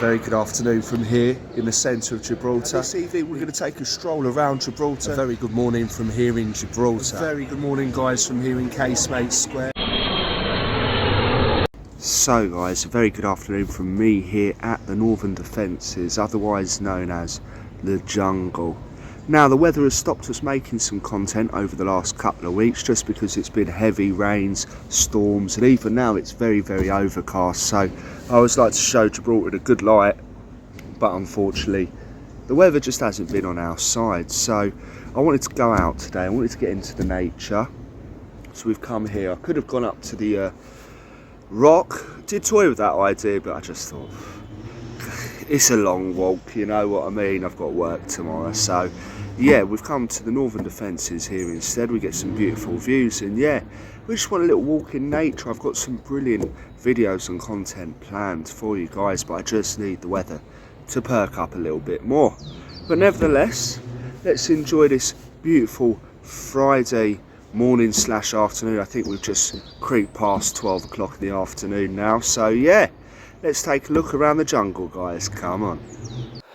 very good afternoon from here in the centre of Gibraltar. This evening we're going to take a stroll around Gibraltar. A very good morning from here in Gibraltar. A very good morning guys from here in Casemate Square. So guys, a very good afternoon from me here at the Northern Defences, otherwise known as the Jungle. Now the weather has stopped us making some content over the last couple of weeks just because it's been heavy rains, storms, and even now it's very overcast. So I always like to show Gibraltar in a good light, but unfortunately the weather just hasn't been on our side. So I wanted to go out today, I wanted to get into the nature. So we've come here. I could have gone up to the rock, did toy with that idea, but I just thought it's a long walk, you know what I mean. I've got work tomorrow, so yeah, we've come to the Northern Defences here instead. We get some beautiful views, and yeah, we just want a little walk in nature. I've got some brilliant videos and content planned for you guys, but I just need the weather to perk up a little bit more. But nevertheless, let's enjoy this beautiful Friday morning / afternoon. I think we've just creeped past 12 o'clock in the afternoon now, so yeah, let's take a look around the jungle, guys. Come on.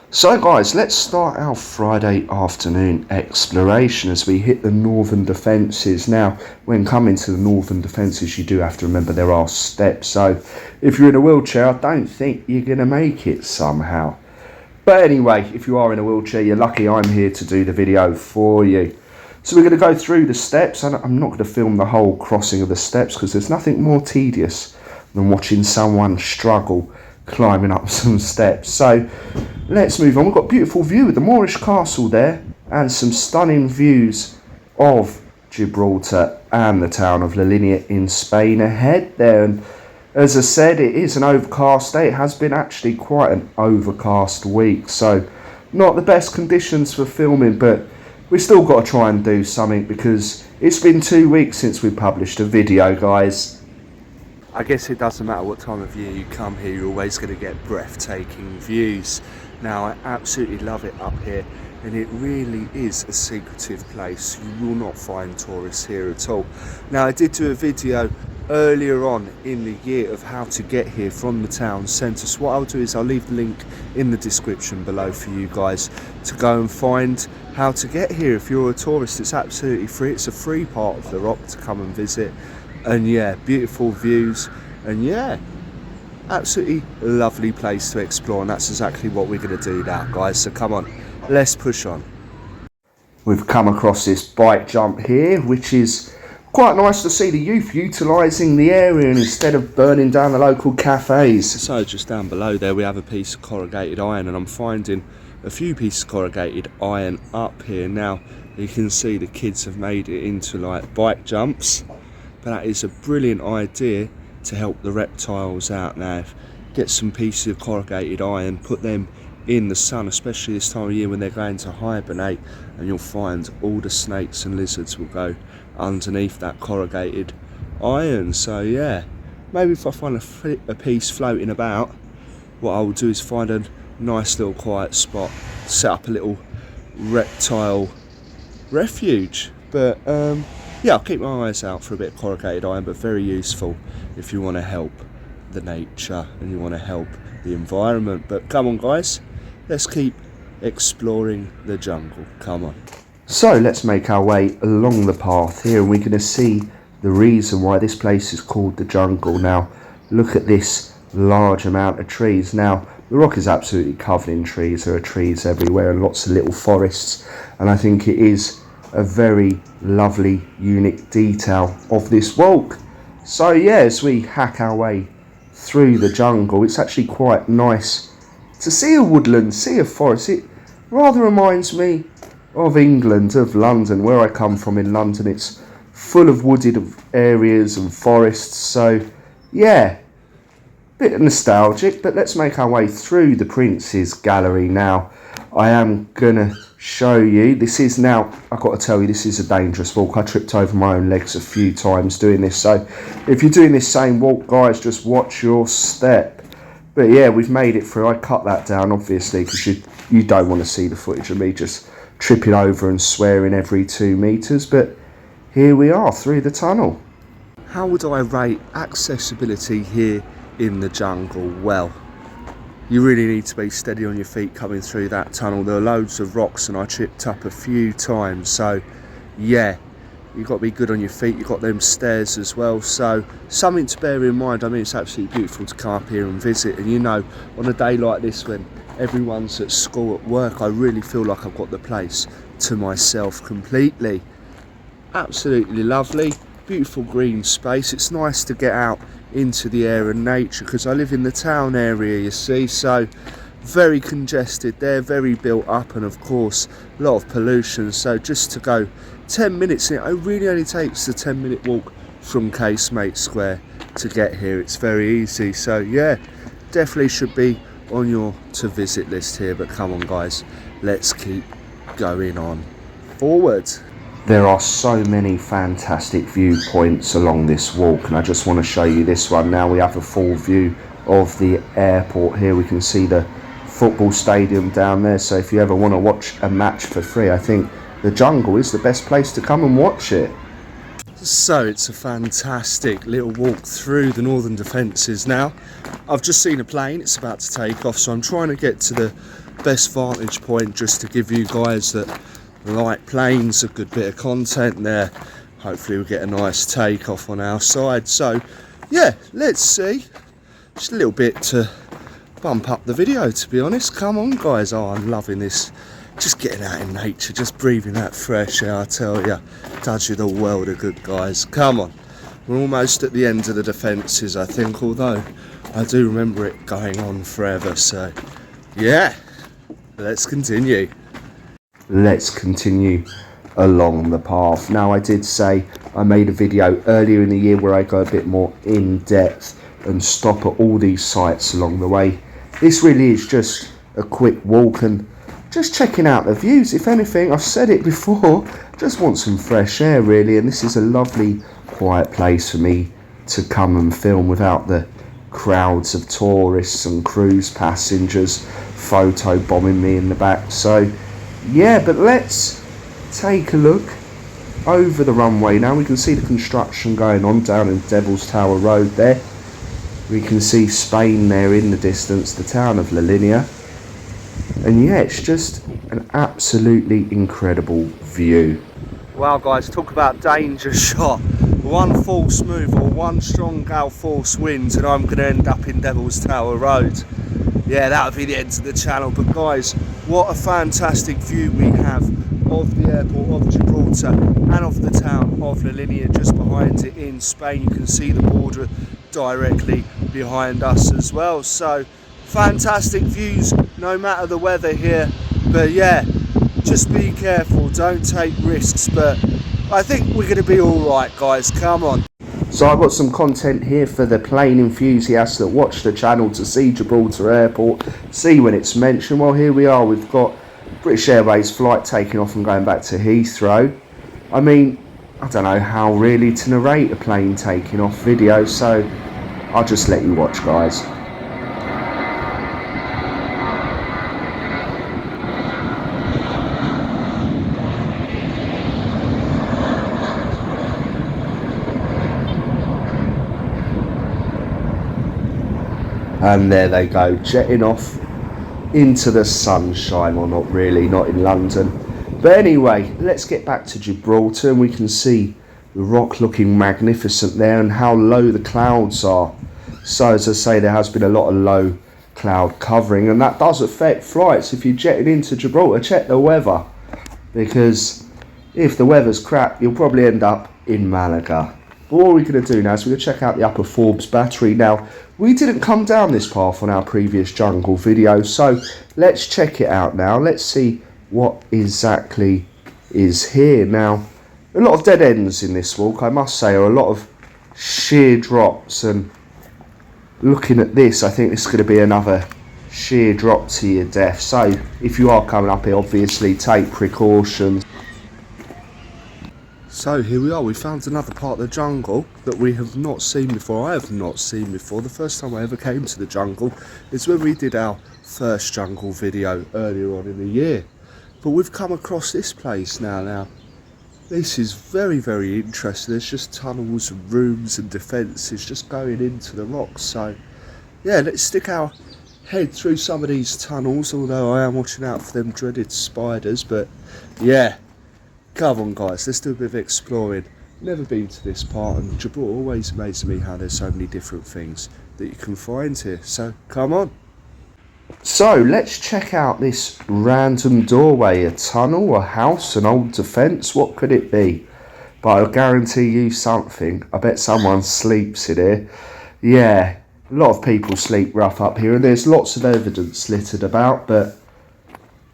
So guys, let's start our Friday afternoon exploration as we hit the Northern Defences. Now, when coming to the Northern Defences, you do have to remember there are steps, so if you're in a wheelchair, I don't think you're going to make it somehow. But anyway, if you are in a wheelchair, you're lucky I'm here to do the video for you. So we're going to go through the steps, and I'm not going to film the whole crossing of the steps because there's nothing more tedious than watching someone struggle climbing up some steps. So let's move on. We've got a beautiful view of the Moorish castle there and some stunning views of Gibraltar and the town of La Linea in Spain ahead there. And as I said, it is an overcast day. It has been actually quite an overcast week, so not the best conditions for filming, but we've still got to try and do something because it's been 2 weeks since we published a video, guys. I guess it doesn't matter what time of year you come here, you're always going to get breathtaking views. Now, I absolutely love it up here, and it really is a secretive place. You will not find tourists here at all. Now, I did do a video earlier on in the year of how to get here from the town centre. So what I'll do is I'll leave the link in the description below for you guys to go and find how to get here. If you're a tourist, it's absolutely free. It's a free part of the rock to come and visit. And yeah, beautiful views, and yeah, absolutely lovely place to explore, and that's exactly what we're going to do now, guys. So come on, let's push on. We've come across this bike jump here, which is quite nice to see the youth utilising the area and instead of burning down the local cafes. So just down below there we have a piece of corrugated iron, and I'm finding a few pieces of corrugated iron up here. Now you can see the kids have made it into like bike jumps. That is a brilliant idea to help the reptiles out. Now, get some pieces of corrugated iron, put them in the sun, especially this time of year when they're going to hibernate, and you'll find all the snakes and lizards will go underneath that corrugated iron. So yeah, maybe if I find a piece floating about, what I will do is find a nice little quiet spot, set up a little reptile refuge. But yeah, I'll keep my eyes out for a bit of corrugated iron, but very useful if you want to help the nature and you want to help the environment. But come on guys, let's keep exploring the jungle. Come on. So let's make our way along the path here, and we're going to see the reason why this place is called the jungle. Now look at this large amount of trees. Now the rock is absolutely covered in trees. There are trees everywhere and lots of little forests, and I think it is a very lovely, unique detail of this walk. So yeah, as we hack our way through the jungle, it's actually quite nice to see a woodland, see a forest. It rather reminds me of England, of London, where I come from in London. It's full of wooded areas and forests, so yeah, bit nostalgic. But let's make our way through the Prince's Gallery now. I am gonna show you, this is now, I've got to tell you, this is a dangerous walk. I tripped over my own legs a few times doing this, so if you're doing this same walk, guys, just watch your step. But yeah, we've made it through. I cut that down obviously because you don't want to see the footage of me just tripping over and swearing every 2 meters, but here we are through the tunnel. How would I rate accessibility here in the jungle? Well, You really need to be steady on your feet coming through that tunnel. There are loads of rocks and I tripped up a few times, so yeah, you've got to be good on your feet. You've got them stairs as well, so something to bear in mind. I mean, it's absolutely beautiful to come up here and visit, and you know, on a day like this when everyone's at school, at work, I really feel like I've got the place to myself completely. Absolutely lovely, beautiful green space. It's nice to get out into the air and nature, because I live in the town area, you see, so very congested there, very built up, and of course a lot of pollution. So just to go 10 minutes in it really only takes a 10-minute walk from Casemate Square to get here. It's very easy, so yeah, definitely should be on your to visit list here. But come on guys, let's keep going on forward. There are so many fantastic viewpoints along this walk, and I just want to show you this one. Now we have a full view of the airport here. We can see the football stadium down there, so if you ever want to watch a match for free, I think the Jungle is the best place to come and watch it. So it's a fantastic little walk through the northern defences. Now I've just seen a plane, it's about to take off, so I'm trying to get to the best vantage point just to give you guys that like planes a good bit of content there. Hopefully we'll get a nice takeoff on our side. So yeah, let's see. Just a little bit to bump up the video, to be honest. Come on guys. Oh, I'm loving this, just getting out in nature, just breathing that fresh air. I tell you, does you the world of good, guys. Come on, we're almost at the end of the defences, I think, although I do remember it going on forever. So yeah, let's continue. Let's continue along the path. Now, I did say I made a video earlier in the year where I go a bit more in depth and stop at all these sites along the way. This really is just a quick walk and just checking out the views. If anything, I've said it before, just want some fresh air really, and this is a lovely quiet place for me to come and film without the crowds of tourists and cruise passengers photo bombing me in the back. So yeah, but let's take a look over the runway now. We can see the construction going on down in Devil's Tower Road there. We can see Spain there in the distance, the town of La Linea. And yeah, it's just an absolutely incredible view. Wow guys, talk about danger shot. One false move or one strong gale force wind and I'm going to end up in Devil's Tower Road. Yeah, that would be the end of the channel. But guys, what a fantastic view we have of the airport of Gibraltar and of the town of La Linea just behind it in Spain. You can see the border directly behind us as well. So fantastic views no matter the weather here. But yeah, just be careful, don't take risks. But I think we're going to be all right, guys. Come on. So I've got some content here for the plane enthusiasts that watch the channel to see Gibraltar Airport, see when it's mentioned. Well, here we are. We've got British Airways flight taking off and going back to Heathrow. I mean, I don't know how really to narrate a plane taking off video, so I'll just let you watch, guys. And there they go, jetting off into the sunshine, or not really, not in London. But anyway, let's get back to Gibraltar, and we can see the rock looking magnificent there and how low the clouds are. So as I say, there has been a lot of low cloud covering, and that does affect flights. If you're jetting into Gibraltar, check the weather, because if the weather's crap, you'll probably end up in Malaga. But what we're going to do now is we're going to check out the Upper Forbes Battery. Now, we didn't come down this path on our previous jungle video, so let's check it out now. Let's see what exactly is here. Now, a lot of dead ends in this walk, I must say, are a lot of sheer drops, and looking at this, I think this is going to be another sheer drop to your death. So if you are coming up here, obviously take precautions. So here we are, we found another part of the jungle that we have not seen before. I have not seen before. The first time I ever came to the jungle is when we did our first jungle video earlier on in the year. But we've come across this place now. Now, this is very, very interesting. There's just tunnels and rooms and defences just going into the rocks. So, yeah, let's stick our head through some of these tunnels, although I am watching out for them dreaded spiders. But yeah, come on guys, let's do a bit of exploring. Never been to this part, and Gibraltar always amazes me how there's so many different things that you can find here, so come on. So let's check out this random doorway, a tunnel, a house, an old defence, what could it be? But I guarantee you something, I bet someone sleeps in here. Yeah, a lot of people sleep rough up here, and there's lots of evidence littered about, but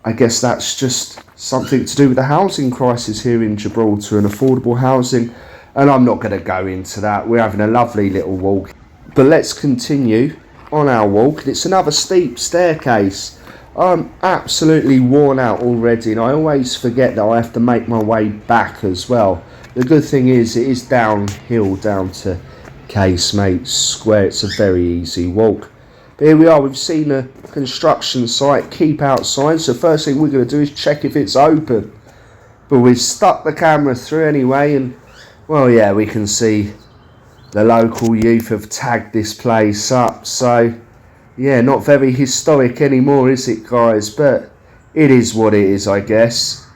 I guess that's just something to do with the housing crisis here in Gibraltar and affordable housing, and I'm not going to go into that. We're having a lovely little walk, but let's continue on our walk. It's another steep staircase. I'm absolutely worn out already, and I always forget that I have to make my way back as well. The good thing is it is downhill down to Casemate Square. It's a very easy walk. But here we are, we've seen a construction site, keep outside, so first thing we're going to do is check if it's open. But we've stuck the camera through anyway, and well, yeah, we can see the local youth have tagged this place up, so yeah, not very historic anymore, is it guys? But it is what it is, I guess.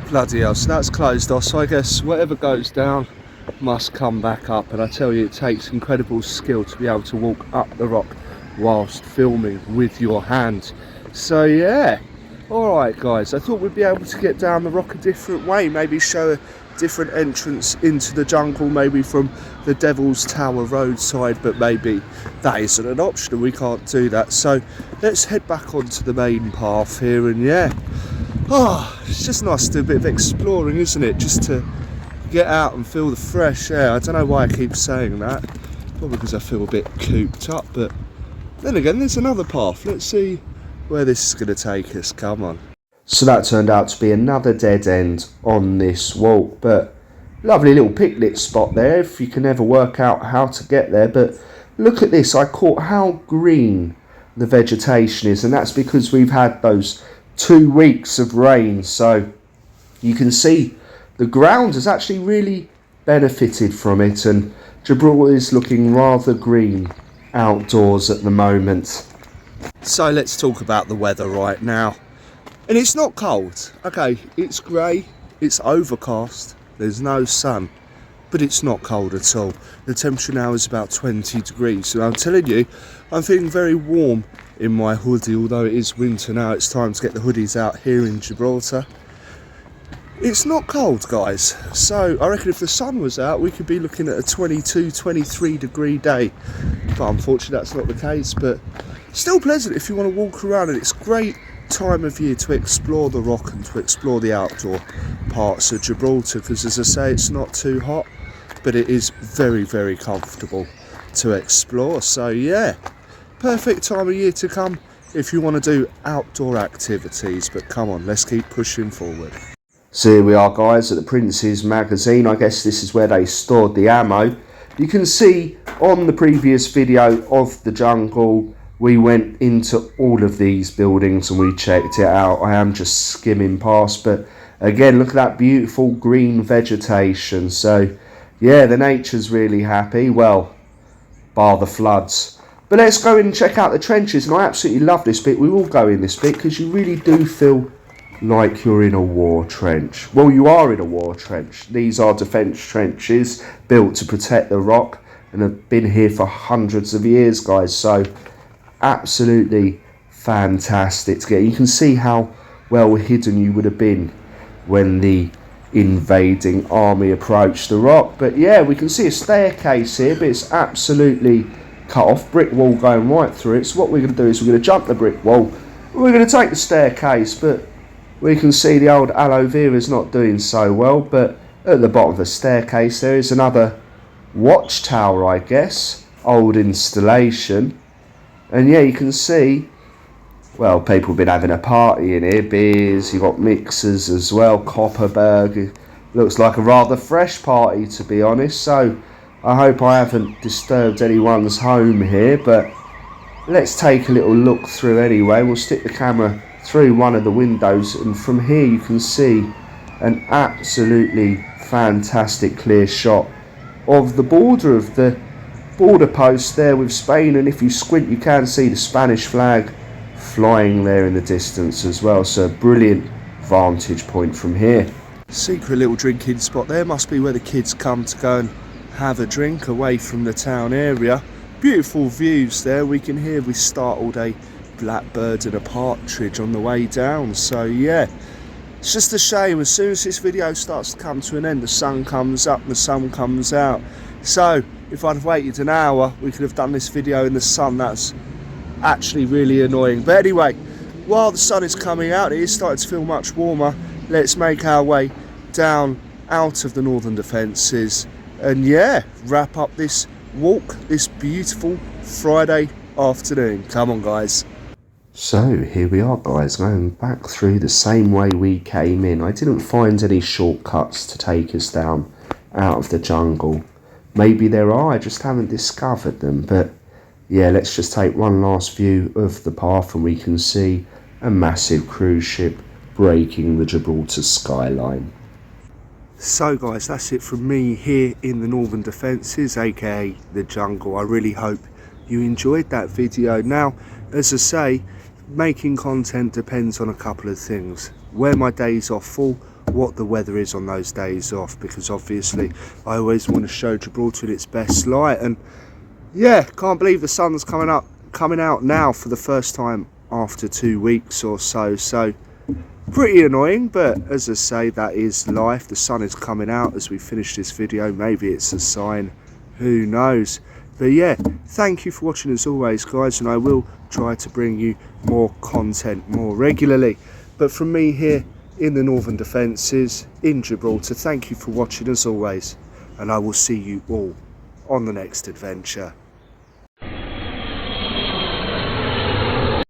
Bloody hell, so that's closed off, so I guess whatever goes down must come back up, and I tell you, it takes incredible skill to be able to walk up the rock whilst filming with your hands. So yeah, alright guys, I thought we'd be able to get down the rock a different way, maybe show a different entrance into the jungle, maybe from the Devil's Tower roadside, but maybe that isn't an option, we can't do that. So let's head back onto the main path here, and yeah, it's just nice to do a bit of exploring, isn't it? Just to get out and feel the fresh air. I don't know why I keep saying that, probably because I feel a bit cooped up, but then again, there's another path. Let's see where this is going to take us. Come on. So that turned out to be another dead end on this walk, but lovely little picnic spot there if you can ever work out how to get there. But look at this, I caught how green the vegetation is, and that's because we've had those 2 weeks of rain. So you can see the ground has actually really benefited from it, and Gibraltar is looking rather green outdoors at the moment. So let's talk about the weather right now, and it's not cold. Okay, it's grey, it's overcast, there's no sun, but it's not cold at all. The temperature now is about 20 degrees, and I'm telling you, I'm feeling very warm in my hoodie. Although it is winter now, it's time to get the hoodies out here in Gibraltar. It's not cold guys, so I reckon if the sun was out we could be looking at a 22-23 degree day, but unfortunately that's not the case. But still pleasant if you want to walk around, and it's a great time of year to explore the rock and to explore the outdoor parts of Gibraltar, because as I say, it's not too hot, but it is very, very comfortable to explore. So yeah, perfect time of year to come if you want to do outdoor activities. But come on, let's keep pushing forward. So here we are guys at the Prince's magazine. I guess this is where they stored the ammo. You can see on the previous video of the jungle, we went into all of these buildings and we checked it out. I am just skimming past, but again, look at that beautiful green vegetation. So yeah, the nature's really happy, well, bar the floods. But let's go in and check out the trenches, and I absolutely love this bit. We will go in this bit because you really do feel like you're in a war trench. Well, you are in a war trench. These are defence trenches built to protect the rock and have been here for hundreds of years, guys. So absolutely fantastic to get. You can see how well hidden you would have been when the invading army approached the rock. But yeah, we can see a staircase here, but it's absolutely cut off. Brick wall going right through it. So what we're going to do is we're going to jump the brick wall. We're going to take the staircase, but we can see the old aloe vera is not doing so well. But at the bottom of the staircase there is another watchtower, I guess, old installation. And yeah, you can see, well, people have been having a party in here, beers, you've got mixers as well, Copperberg. Looks like a rather fresh party, to be honest. So I hope I haven't disturbed anyone's home here, but let's take a little look through anyway. We'll stick the camera through one of the windows, and from here you can see an absolutely fantastic clear shot of the border of the border post there with Spain, and if you squint you can see the Spanish flag flying there in the distance as well, so a brilliant vantage point from here. Secret little drinking spot there, must be where the kids come to go and have a drink away from the town area. Beautiful views there, we startled a blackbird and a partridge on the way down, so yeah, it's just a shame. As soon as this video starts to come to an end, the sun comes up and the sun comes out. So if I'd have waited an hour, we could have done this video in the sun. That's actually really annoying. But anyway, while the sun is coming out, it is starting to feel much warmer. Let's make our way down out of the northern defences and yeah, wrap up this walk, this beautiful Friday afternoon. Come on guys. So here we are guys, going back through the same way we came in. I didn't find any shortcuts to take us down out of the jungle. Maybe there are, I just haven't discovered them. But yeah, let's just take one last view of the path and we can see a massive cruise ship breaking the Gibraltar skyline. So guys, that's it from me here in the Northern Defences, aka the jungle. I really hope you enjoyed that video. Now, as I say, making content depends on a couple of things. Where my days off fall, what the weather is on those days off, because obviously I always want to show Gibraltar in its best light. And yeah, can't believe the sun's coming out now for the first time after 2 weeks or so. So pretty annoying, but as I say, that is life. The sun is coming out as we finish this video. Maybe it's a sign, who knows. But yeah, thank you for watching as always guys, and I will try to bring you more content more regularly. But from me here in the Northern Defences in Gibraltar, thank you for watching as always, and I will see you all on the next adventure.